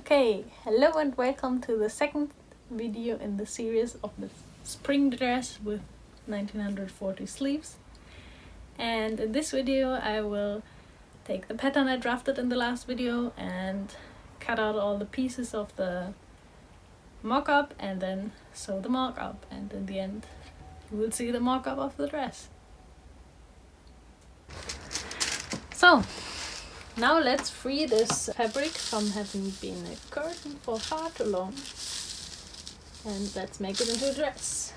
Okay, hello and welcome to the second video in the series of the spring dress with 1940 sleeves. And in this video I will take the pattern I drafted in the last video and cut out all the pieces of the mock-up and then sew the mock-up, and in the end you will see the mock-up of the dress. So now let's free this fabric from having been a curtain for far too long, and let's make it into a dress.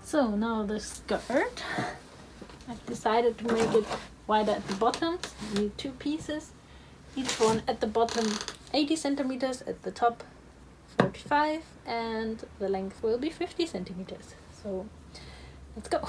So now the skirt, I've decided to make it wider at the bottom. You need two pieces, each one at the bottom 80 centimeters, at the top 45, and the length will be 50 centimeters. So let's go.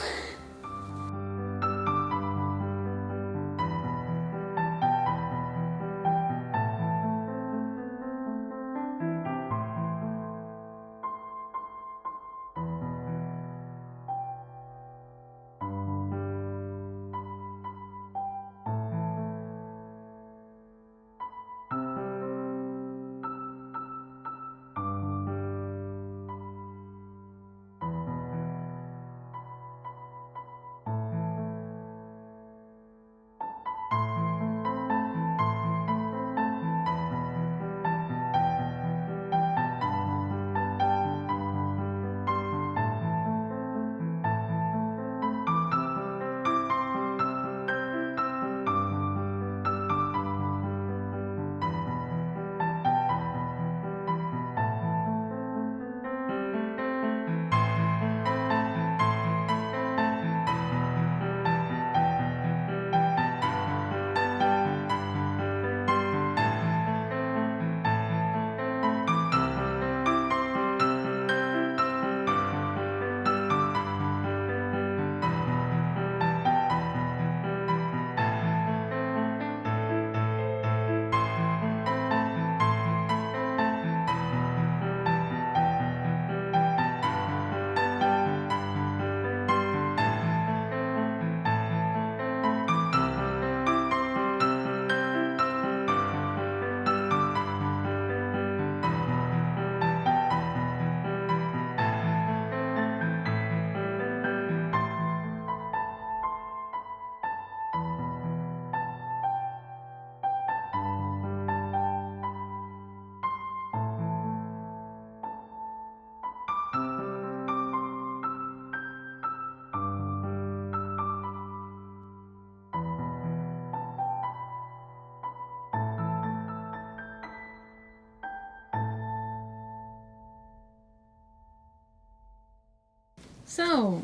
So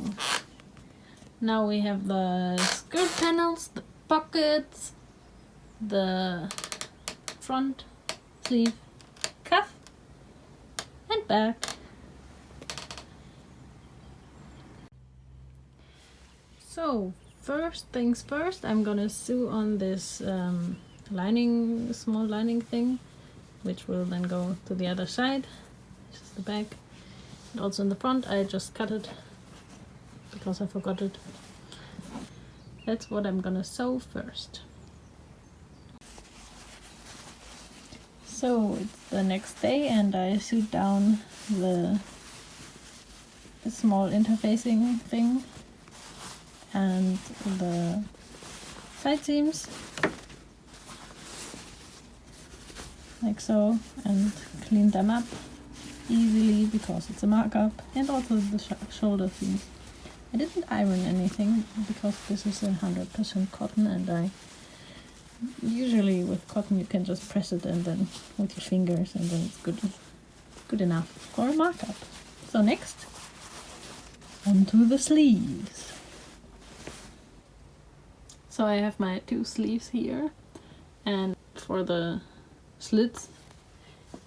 now we have the skirt panels, the pockets, the front sleeve, cuff and back. So first things first, I'm gonna sew on this lining, small lining thing, which will then go to the other side. This is the back. And also in the front I just cut it because I forgot it. That's what I'm gonna sew first. So it's the next day and I sewed down the small interfacing thing and the side seams like so, and cleaned them up easily because it's a markup, and also the shoulder seams. I didn't iron anything because this is 100% cotton, and I usually with cotton you can just press it and then with your fingers, and then it's good enough for a markup. So next, onto the sleeves. So I have my 2 sleeves here, and for the slits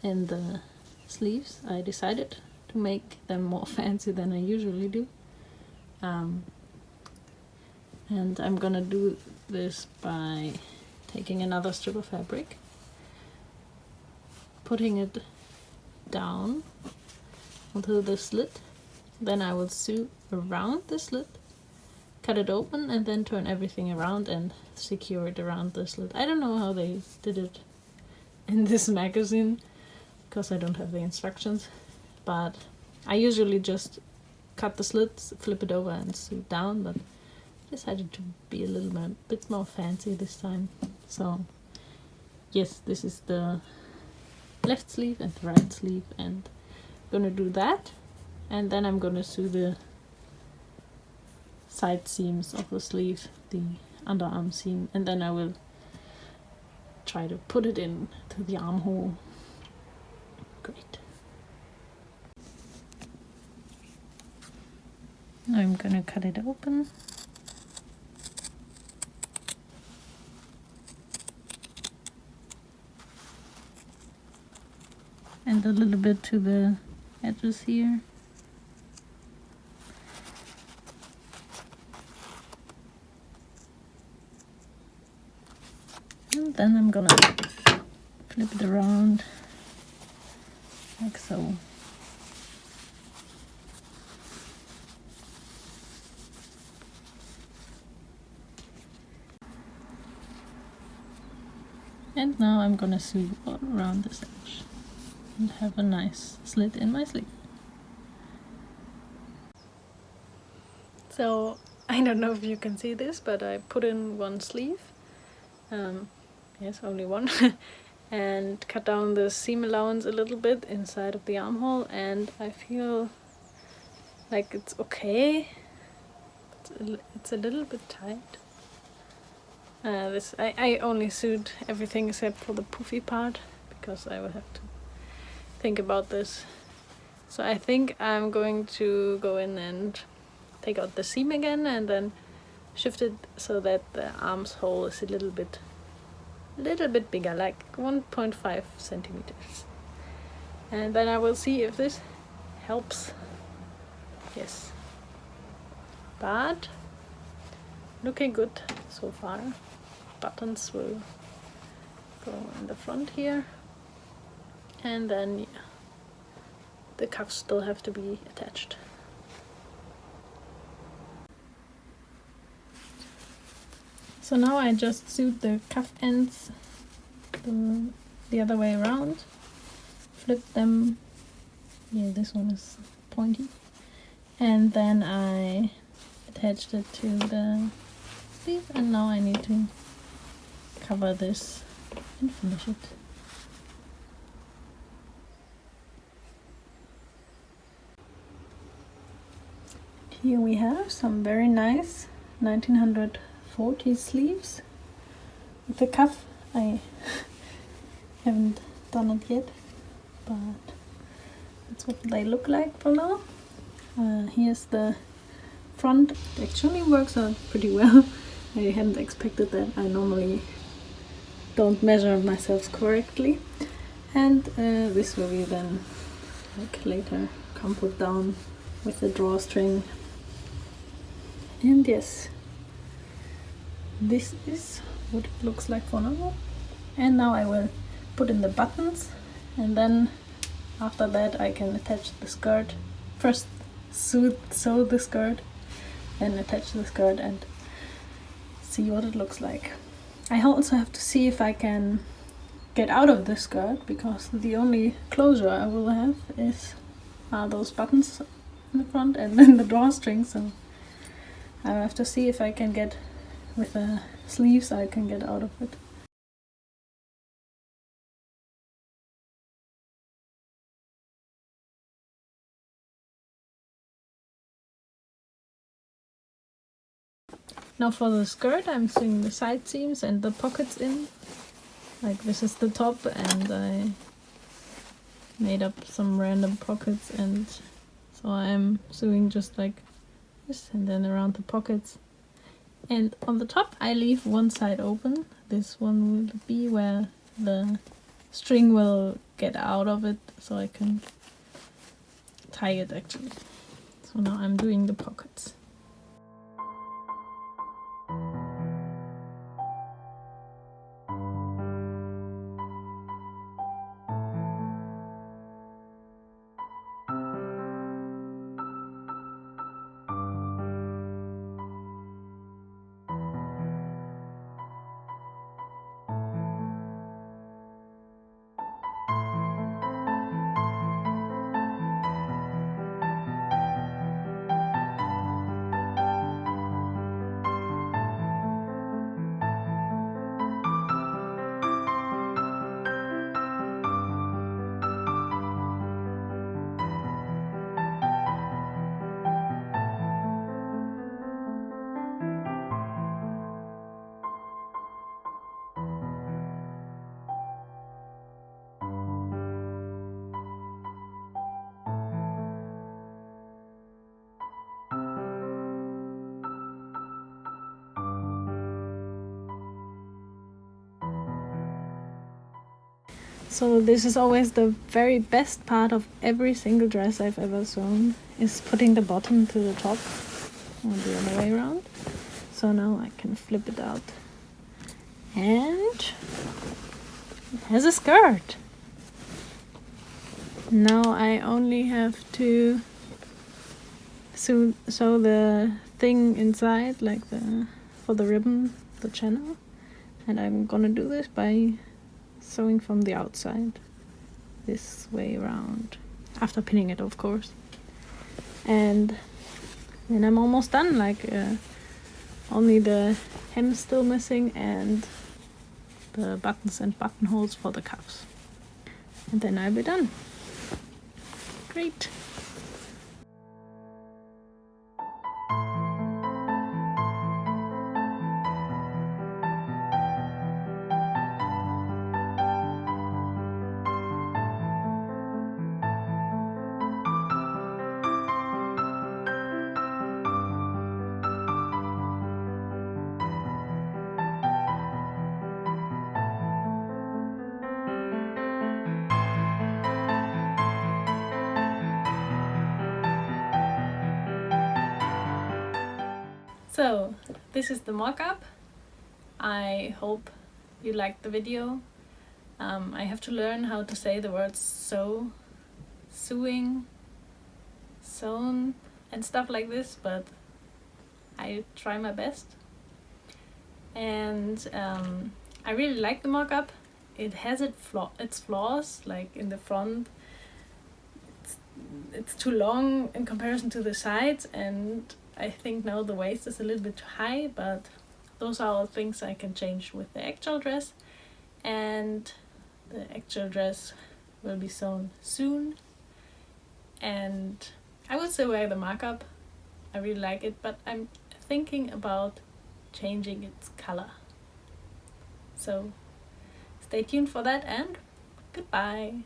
in the sleeves I decided to make them more fancy than I usually do. And I'm gonna do this by taking another strip of fabric, putting it down onto the slit, then I will sew around the slit, cut it open, and then turn everything around and secure it around the slit. I don't know how they did it in this magazine because I don't have the instructions, but I usually just cut the slits, flip it over and sew it down, but I decided to be a little bit more fancy this time. So yes, this is the left sleeve and the right sleeve, and I'm gonna do that, and then I'm gonna sew the side seams of the sleeve, the underarm seam, and then I will try to put it in to the armhole. Great. Now I'm gonna cut it open. And a little bit to the edges here. And then I'm gonna flip it around like so. And now I'm gonna sew all around this edge and have a nice slit in my sleeve. So I don't know if you can see this, but I put in one sleeve, yes, only one, and cut down the seam allowance a little bit inside of the armhole, and I feel like it's okay. It's a little bit tight. I only sewed everything except for the poofy part because I will have to think about this. So I think I'm going to go in and take out the seam again and then shift it so that the arms hole is a little bit bigger, like 1.5 centimeters. And then I will see if this helps. Yes. But looking good so far. Buttons will go in the front here, and then yeah, the cuffs still have to be attached. So now I just sewed the cuff ends the other way around, flipped them, yeah, this one is pointy, and then I attached it to the sleeve, and now I need to cover this and finish it. Here we have some very nice 1940 sleeves with the cuff. I haven't done it yet, but that's what they look like for now. Here's the front. It actually works out pretty well. I hadn't expected that. I normally don't measure myself correctly, and this will be then like later come put down with the drawstring. And yes, this is what it looks like for now. And now I will put in the buttons, and then after that I can attach the skirt first sew the skirt, then attach the skirt and see what it looks like. I also have to see if I can get out of the skirt, because the only closure I will have are those buttons in the front and then the drawstring, so I have to see if I can get, with the sleeves, I can get out of it. Now for the skirt, I'm sewing the side seams and the pockets in. Like this is the top, and I made up some random pockets, and so I'm sewing just like this and then around the pockets. And on the top I leave one side open. This one will be where the string will get out of it, so I can tie it actually. So now I'm doing the pockets. So this is always the very best part of every single dress I've ever sewn, is putting the bottom to the top, or the other way around. So now I can flip it out, and it has a skirt. Now I only have to sew the thing inside, like for the ribbon, the channel, and I'm gonna do this by sewing from the outside this way around, after pinning it of course. And then I'm almost done, like only the hem still missing and the buttons and buttonholes for the cuffs, and then I'll be done. Great. So this is the mock-up. I hope you liked the video. I have to learn how to say the words sew, sewing, sewn and stuff like this, but I try my best. And I really like the mock-up. It has its flaws, like in the front it's too long in comparison to the sides, and I think now the waist is a little bit too high, but those are all things I can change with the actual dress, and the actual dress will be sewn soon. And I would say wear the mock-up. I really like it, but I'm thinking about changing its color. So stay tuned for that, and goodbye.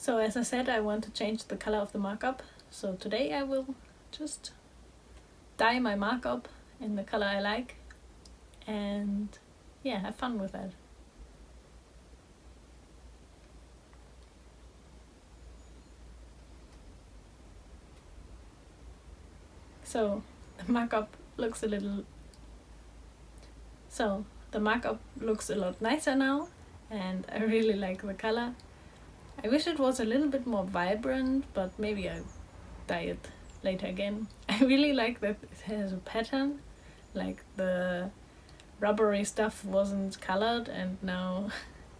So as I said, I want to change the color of the markup. So today I will just dye my markup in the color I like and yeah, have fun with that. So the markup looks a lot nicer now, and I really like the color. I wish it was a little bit more vibrant, but maybe I'll dye it later again. I really like that it has a pattern, like the rubbery stuff wasn't colored and now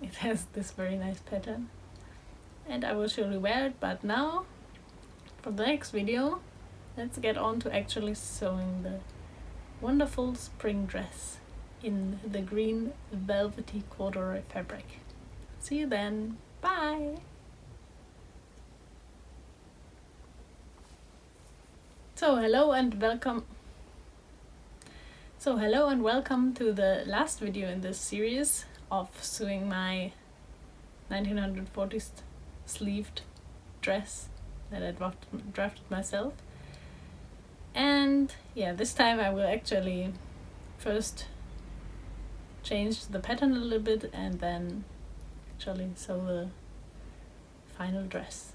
it has this very nice pattern. And I will surely wear it, but now for the next video, let's get on to actually sewing the wonderful spring dress in the green velvety corduroy fabric. See you then. Bye! So hello and welcome to the last video in this series of sewing my 1940s sleeved dress that I drafted myself. And yeah, this time I will actually first change the pattern a little bit and then actually sew the final dress.